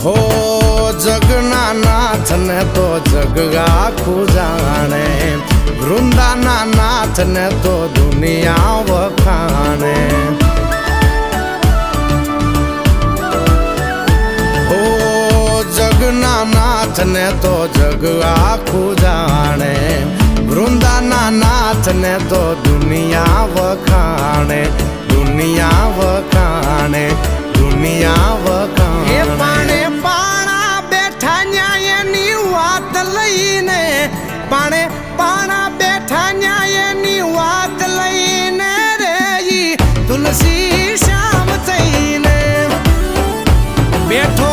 હો જગના નાથ ને તો જગ આખું જાણે, વૃંદાના નાથ ને તો દુનિયા વખાણે. હો જગના નાથ ને તો જગ આખું જાણે, વૃંદાના નાથ ને તો દુનિયા વખાણે, દુનિયા વખાણે, દુનિયા વખાણે. પાણે પાણા બેઠા ન્યાયની વાત લઈને, પાણે પાણા બેઠા ન્યાયની વાત લઈને રે તુલસી શ્યામ થઈને બેઠો